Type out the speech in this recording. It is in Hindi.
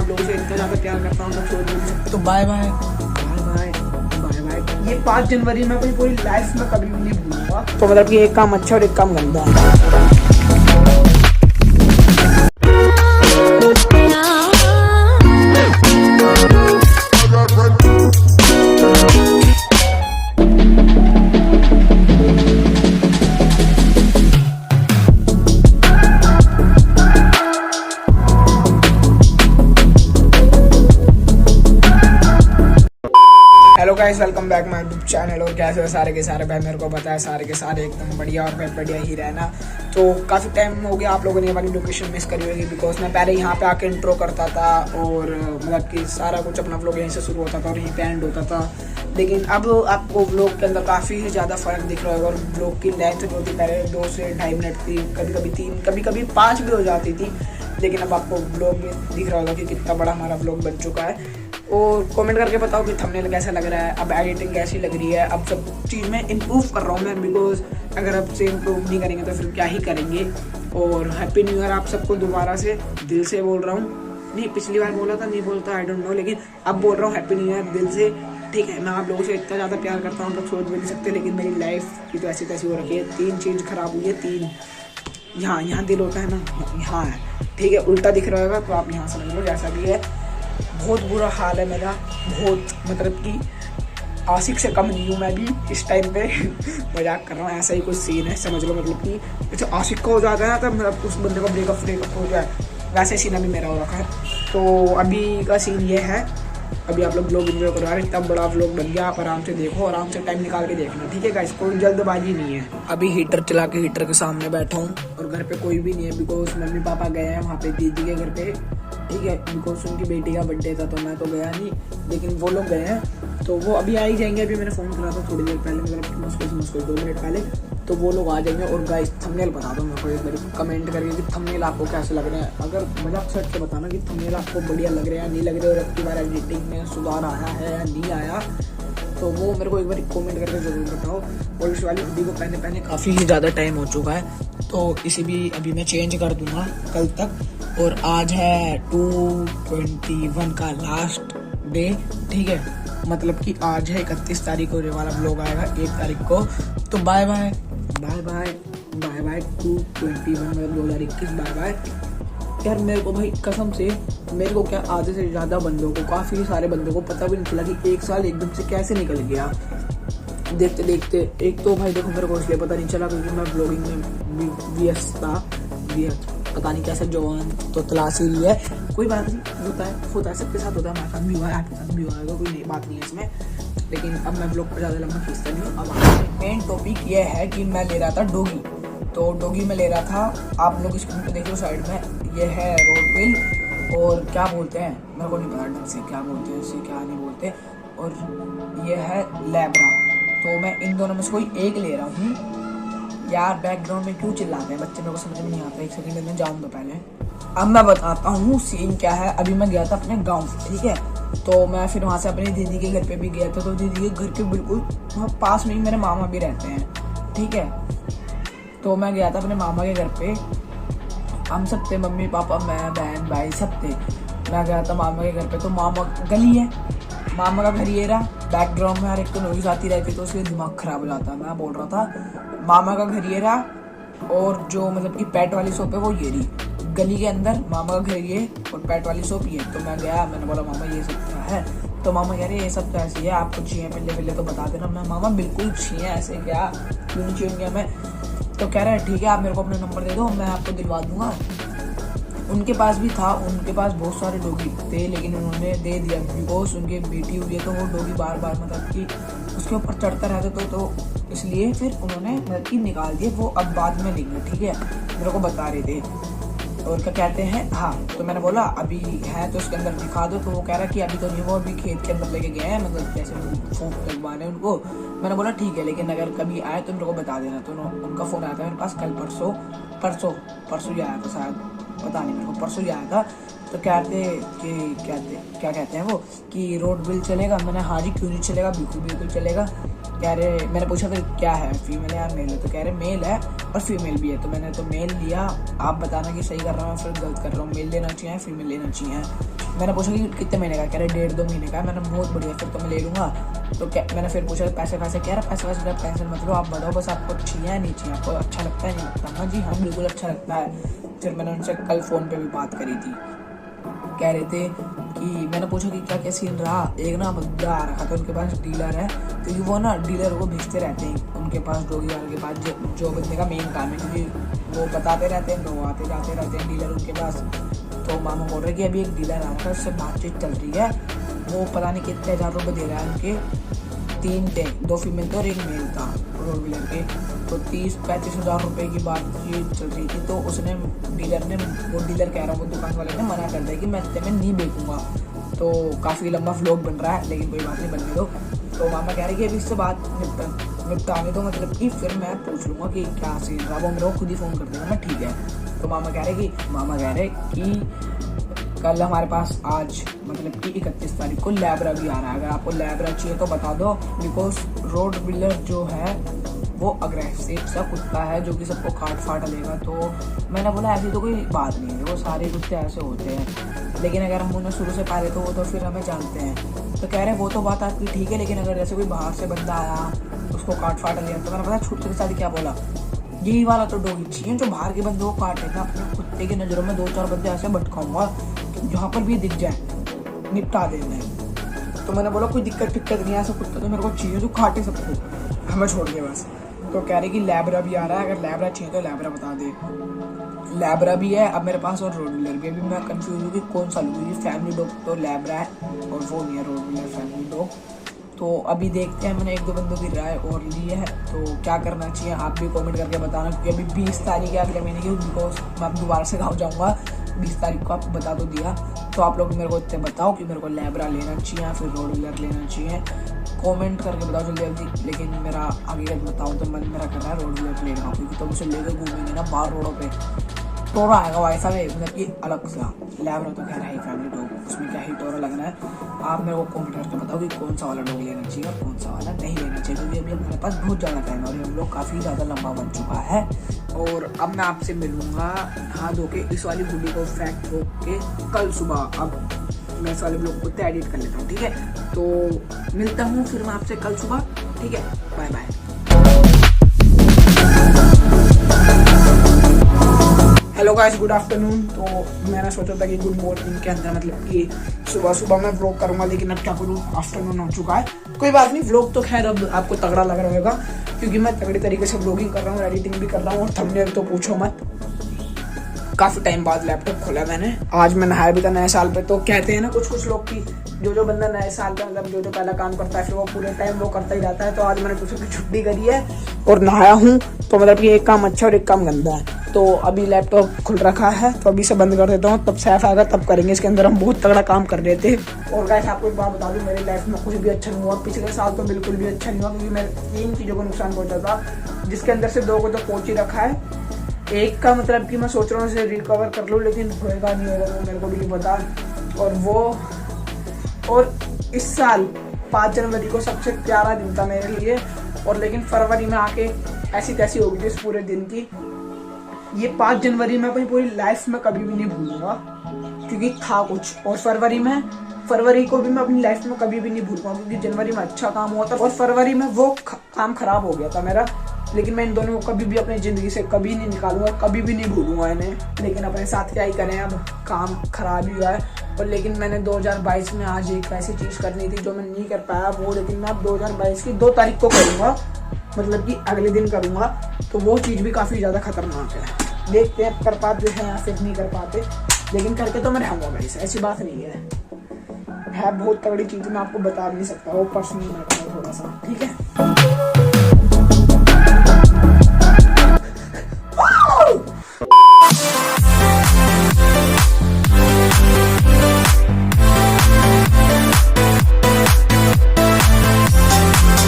आप लोगों से इतना ज़्यादा प्यार करता हूँ तो छोड़ भी नहीं सकते। तो bye bye bye bye bye bye. ये 5 जनवरी मैं अपनी पूरी लाइफ में कभी भी नहीं भूलूंगा। तो मतलब कि एक काम अच्छा और एक काम गंदा है। Hello guys, welcome back my YouTube channel. और कैसे हो सारे के सारे भाई? मेरे को पता है सारे के सारे एकदम बढ़िया और बढ़िया ही रहना। तो काफ़ी टाइम हो गया आप लोगों ने हमारी लोकेशन मिस करी होगी, बिकॉज मैं पहले यहाँ पे आके इंट्रो करता था और मतलब कि सारा कुछ अपना व्लॉग यहीं से शुरू होता था और यहीं पे एंड होता था। लेकिन अब आपको व्लॉग के अंदर काफ़ी ज़्यादा फ़र्क दिख रहा होगा। और व्लॉग की लेंथ जो थी पहले 2 से 2.5 मिनट थी, कभी कभी 3, कभी कभी 5 भी हो जाती थी। लेकिन अब आपको व्लॉग में दिख रहा होगा कि कितना बड़ा हमारा व्लॉग बन चुका है। और कमेंट करके बताओ कि थंबनेल कैसा लग रहा है, अब एडिटिंग कैसी लग रही है। अब सब चीज़ में इम्प्रूव कर रहा हूँ मैं, बिकॉज अगर अब से इम्प्रूव नहीं करेंगे तो फिर क्या ही करेंगे। और हैप्पी न्यू ईयर आप सबको दोबारा से दिल से बोल रहा हूँ। नहीं, पिछली बार बोला था नहीं बोलता, आई डोंट नो, लेकिन अब बोल रहा हूँ हैप्पी न्यू ईयर दिल से। ठीक है, मैं आप लोगों से इतना ज़्यादा प्यार करता हूँ तो छोड़ भी नहीं सकते। लेकिन मेरी लाइफ की तो ऐसी तैसी हो रखी है, 3 चीज़ खराब हुई है। 3 यहाँ दिल होता है ना, यहाँ है। ठीक है, उल्टा दिख रहा होगा तो आप यहाँ समझ लो, जैसा भी है। बहुत बुरा हाल है मेरा, बहुत, मतलब कि आशिक से कम नहीं हूँ मैं भी इस टाइम पे। मजाक कर रहा हूँ, ऐसा ही कुछ सीन है, समझ लो। मतलब कि जैसे आशिक का हो जाता है ना, तब मतलब उस बंदे का ब्रेकअप हो जाए, वैसे सीन अभी मेरा हो रखा है। तो अभी का सीन ये है, अभी आप लोग व्लॉग एंजॉय करो यार। इतना बड़ा व्लॉग बन गया, आप आराम से देखो, आराम से टाइम निकाल के देखना। ठीक है गाइस, कोई जल्दबाजी नहीं है। अभी हीटर चला के हीटर के सामने बैठा हूँ और घर पे कोई भी नहीं है, बिकॉज मम्मी पापा गए हैं वहाँ पे दीदी के घर पे। ठीक है, बिकॉज उनकी बेटी का बर्थडे था तो मैं तो गया नहीं, लेकिन वो लोग गए हैं तो वो अभी आ ही जाएंगे। अभी मैंने फ़ोन करा था थोड़ी देर पहले, मतलब मुश्किल 2 मिनट पहले, तो वो लोग आ जाएंगे। और गाइस थंबनेल बता दो मेरे को एक बार कमेंट करके कि थंबनेल आपको कैसे लग रहे हैं। अगर मजाक सेट के बताना कि थंबनेल आपको बढ़िया लग रहे हैं या नहीं लग रहे, और अब की बार एडिटिंग में सुधार आया है या नहीं आया, तो वो मेरे को एक बार कमेंट करके ज़रूर बताओ। और इस वाली वीडियो को पहले काफ़ी ही ज़्यादा टाइम हो चुका है, तो इसी भी अभी मैं चेंज कर दूँगा कल तक। और आज है 2/21 का लास्ट डे। ठीक है, मतलब कि आज है 31 तारीख को ये वाला व्लॉग आएगा 1 तारीख को। तो bye bye bye bye bye bye 2/21 मतलब 2021 बाय बाय। यार मेरे को भाई कसम से, मेरे को क्या आधे से ज़्यादा बंदों को, काफ़ी सारे बंदों को पता भी नहीं चला कि 1 साल एकदम से कैसे निकल गया देखते देखते। एक तो भाई देखो, मेरे को इसलिए पता नहीं चला क्योंकि मैं ब्लॉगिंग में व्यस्त था, पता नहीं कैसे जवान तो तलाशी ली है। कोई बात नहीं, होता है सबके साथ होता है, हमारे साथ भी हुआ है, आपके साथ भी हुआ है, कोई नई बात नहीं है इसमें। लेकिन अब मैं ब्लॉग पर ज़्यादा लंबा खींचता नहीं हूँ। अब मेन टॉपिक ये है कि मैं ले रहा था डॉगी। तो डॉगी में ले रहा था, आप लोग स्क्रीन पे देख लो साइड में, ये है रोडविल, और क्या बोलते हैं मेरे को नहीं पता ढंग से क्या बोलते हैं इसे, क्या नहीं बोलते। और ये है लैब्रा। तो मैं इन दोनों में से कोई एक ले रहा हूँ। यार बैकग्राउंड में क्यों चिल्लाते हैं बच्चे, मेरे को समझ में नहीं आता। एक सेकंड में जाऊँ तो पहले अब मैं बताता हूँ सीन क्या है। अभी मैं गया था अपने गांव, ठीक है, तो मैं फिर वहाँ से अपनी दीदी के घर पे भी गया था। तो दीदी के घर के बिल्कुल वहाँ पास में ही मेरे मामा भी रहते हैं। ठीक है, तो मैं गया था अपने मामा के घर पे, हम सब थे, मम्मी पापा मैं बहन भाई सब थे। मैं गया था मामा के घर पे, तो मामा गली है, मामा का घर ये रहा। बैकग्राउंड में हर एक तो नॉइज आती रहती, तो उसके दिमाग खराब हो जाता है। मैं बोल रहा था मामा का घर ये रहा, और जो मतलब कि पेट वाली शॉप है वो ये रही गली के अंदर। मामा का घर ये और पेट वाली शॉप ये। तो मैं गया, मैंने बोला मामा ये सब क्या है? तो मामा कह रहे ये सब तो ऐसे ही है, आपको चाहिए पहले तो बता देना। मैं मामा बिल्कुल चाहिए, ऐसे क्या, क्यों नहीं चाहिए मैं? तो कह रहे हैं ठीक है, आप मेरे को अपना नंबर दे दो, मैं आपको दिलवा दूंगा। उनके पास भी था, उनके पास बहुत सारे डॉगी थे, लेकिन उन्होंने दे दिया बिकॉज उनकी बेटी हुई है। तो वो डॉगी बार बार मतलब कि उसके ऊपर चढ़ता रहता, तो इसलिए फिर उन्होंने मतलब कि निकाल दिए। वो अब बाद में लेंगे, ठीक है, मेरे को बता रहे थे। और क्या कहते हैं, हाँ, तो मैंने बोला अभी है तो उसके अंदर दिखा दो। तो वो कह रहा कि अभी तो नहीं, वो अभी खेत के अंदर लेके गए हैं, मतलब जैसे फूंक लगवाने उनको। मैंने बोला ठीक है, लेकिन अगर कभी आए तो मेरे को बता देना। तो उनका फ़ोन आया था मेरे पास कल परसों ही आया था शायद। पता नहीं मेरे को, परसों ही आया था। तो कहते कि क्या कहते हैं वो कि रोड बिल चलेगा। मैंने हाँ जी क्यों नहीं चलेगा, बिल्कुल बिल्कुल चलेगा। कह रहे, मैंने पूछा फिर क्या है, फीमेल है या मेल है? तो कह रहे मेल है और फीमेल भी है। तो मैंने तो मेल लिया, आप बताना कि सही कर रहा हूँ फिर गलत कर रहा हूँ, मेल लेना चाहिए फीमेल लेना चाहिए। मैंने पूछा कि कितने महीने का, कह रहे 1.5-2 महीने का। मैंने बहुत बढ़िया, फिर तो मैं ले लूँगा। तो क्या, मैंने फिर पूछा पैसे कह रहा पैसे वैसे टेंशन मत लो, आप बढ़ो बस, आपको चाहिए या नहीं चाहिए, आपको अच्छा लगता है नहीं लगता? हाँ जी हाँ बिल्कुल अच्छा लगता है। फिर मैंने उनसे कल फ़ोन पे भी बात करी थी, कह रहे थे कि मैंने पूछा कि क्या क्या सीन रहा। एक ना बंदा आ रखा था उनके पास, डीलर है, क्योंकि वो ना डीलर को भेजते रहते हैं उनके पास, डॉगी वाले के पास, जो बंदे का मेन काम है, क्योंकि वो बताते रहते हैं, लोग आते जाते रहते हैं डीलर उनके पास। तो मामा बोल रहे कि अभी एक डीलर आ रखा है, उससे बातचीत चल रही है, वो पता नहीं कितने हज़ार रुपये दे रहा है उनके, 3 थे, 2 फीमेल थे और 1 मेल था रोड व्हीलर के। तो 30-35 हज़ार रुपये की बातचीत चल रही थी। तो उसने डीलर ने, वो डीलर कह रहा हूँ, वो दुकान वाले ने मना कर दिया कि मैं इतने में नहीं बेचूंगा। तो काफ़ी लंबा व्लॉग बन रहा है, लेकिन कोई बात नहीं, बनने दो। तो मामा कह रहे कि अभी इससे बात निपटाने दो, मतलब कि फिर मैं पूछ लूँगा कि क्या सीन रहा। वो मेरे को खुद ही फ़ोन कर देगा, मैं ठीक है। तो मामा कह रहे कि कल हमारे पास आज मतलब कि 31 तारीख को लैब्रा भी आ रहा है। अगर आपको लैब्रा चाहिए तो बता दो, बिकॉज रोड व्हीलर जो है वो अग्रेसिव सा कुत्ता है जो कि सबको काट फाट लेगा। तो मैंने बोला ऐसी तो कोई बात नहीं है, वो सारे कुत्ते ऐसे होते हैं, लेकिन अगर हम उन्हें शुरू से पाले तो वो तो फिर हमें जानते हैं। तो कह रहे वो तो बात आपकी ठीक है, लेकिन अगर जैसे कोई बाहर से बंदा आया उसको काट फाट लिया, तो मैंने पता छुट्टी के साथ क्या बोला, यही वाला तो डॉगी चाहिए जो बाहर के बंदों को काट लेता। अपने कुत्ते की नज़रों में 2-4 बंदे ऐसे भटकाऊंगा जहाँ पर भी दिख जाए निपटा देना। तो मैंने बोला कोई दिक्कत नहीं है, ऐसा कुत्ता तो मेरे को चाहिए जो काटे सबको, हमें छोड़ के बस। तो कह रहे कि लैब्रा भी आ रहा है, अगर लैब्रा चाहिए तो लैब्रा बता दे। लैब्रा भी है अब मेरे पास और रोड व्हीलर भी। अभी मैं कंफ्यूज हूँ कि कौन सा लूँ, क्योंकि फैमिली डॉग तो लैब्रा है और वो नहीं है रोड व्हीलर फैमिली डॉग। तो अभी देखते हैं, मैंने 1-2 बंदों की राय और ली है, तो क्या करना चाहिए आप भी कमेंट करके बताना। क्योंकि अभी 20 तारीख है अगले महीने की, बिकॉज मैं अब दोबारा से गाँव जाऊँगा 20 तारीख को, आपको बता तो दिया। तो आप लोग मेरे को इतने बताओ कि मेरे को लैब्रा लेना चाहिए या फिर रोड व्हीलर लेना चाहिए, कमेंट करके बताओ जल्दी जल्दी। लेकिन मेरा आगे बताऊँ तो मन मेरा कर रहा है रोड व्हीलर लेने का, क्योंकि तो उसे लेकर घूमेंगे ना बाहर रोडों पे, टोरा आएगा वैसा भी, मतलब कि अलग सा। लैब्रा तो कह रहा है फैमिली डॉग, उसमें क्या ही टोरा लगना है। आप मेरे को कमेंट करके बताओ कि कौन सा वाला डॉग लेना चाहिए और कौन सा वाला नहीं लेना चाहिए, क्योंकि अभी हमारे पास बहुत ज़्यादा टाइम है और हम लोग काफ़ी ज़्यादा लंबा बन चुका है। और अब मैं आपसे मिलूँगा हाथ धो के, इस वाली वीडियो को फैक्ट हो के कल सुबह। अब मैं इस वाले ब्लॉग को एडिट कर लेता हूँ, ठीक है? तो मिलता हूँ फिर मैं आपसे कल सुबह, ठीक है? Bye bye. Hello guys, good afternoon. तो मैंने सोचा था कि गुड मॉर्निंग के अंदर मतलब कि सुबह सुबह मैं व्लॉग करूंगा, लेकिन अब क्या करूँ, आफ्टरनून हो चुका है। कोई बात नहीं, व्लॉग तो खैर अब आपको तगड़ा लग रहा होगा, क्योंकि मैं तगड़ी तरीके से व्लॉगिंग कर रहा हूँ, एडिटिंग भी कर रहा हूँ, और थंबनेल तो पूछो मत। काफ़ी टाइम बाद लैपटॉप खोला मैंने, आज मैं नहाया भी था नए साल पे। तो कहते हैं ना कुछ लोग की जो बंदा नए साल पे मतलब जो पहला काम करता है फिर वो पूरे टाइम वो करता ही रहता है। तो आज मैंने कुछ छुट्टी करी है और नहाया हूँ, तो मतलब कि एक काम अच्छा और एक काम गंदा है। तो अभी लैपटॉप खुल रखा है, तो अभी से बंद कर देता हूँ, तब सैफ आएगा तब करेंगे। इसके अंदर हम बहुत तगड़ा काम कर रहे थे। और गाइस आपको एक बात बता दूँ, मेरी लाइफ में कुछ भी अच्छा नहीं हुआ, पिछले साल तो बिल्कुल भी अच्छा नहीं हुआ, क्योंकि मेरे 3 चीज़ों को नुकसान पहुँचा था, जिसके अंदर से 2 को तो पहुँच ही रखा है। एक का मतलब कि मैं सोच रहा हूँ इसे रिकवर कर लूँ, लेकिन होएगा नहीं होगा वो मेरे को भी नहीं पता। और इस साल 5 जनवरी को सबसे प्यारा दिन था मेरे लिए, और लेकिन फरवरी में आके ऐसी तैसी हो गई इस पूरे दिन की। ये 5 जनवरी में अपनी पूरी लाइफ में कभी भी नहीं भूलूंगा, क्योंकि था कुछ। और फरवरी को भी मैं अपनी लाइफ में कभी भी नहीं भूल पाऊंगा, क्योंकि जनवरी में अच्छा काम हुआ था और फरवरी में वो काम खराब हो गया था मेरा। लेकिन मैं इन दोनों को कभी भी अपनी ज़िंदगी से कभी नहीं निकालूंगा, कभी भी नहीं भूलूंगा इन्हें। लेकिन अपने साथ क्या ही करें, अब काम खराब ही हुआ है। और लेकिन मैंने 2022 में आज एक ऐसी चीज़ करनी थी जो मैं नहीं कर पाया वो, लेकिन मैं अब 2022 की 2 तारीख को करूँगा, मतलब कि अगले दिन करूँगा। तो वो चीज़ भी काफ़ी ज़्यादा खतरनाक है, देखते हैं कर पाते हैं या फिर नहीं कर पाते, लेकिन करके तो मैं रहूँगा गाइस, ऐसी बात नहीं है बहुत तगड़ी चीज़, मैं आपको बता नहीं सकता, वो पर्सनल मैटर है थोड़ा सा, ठीक है?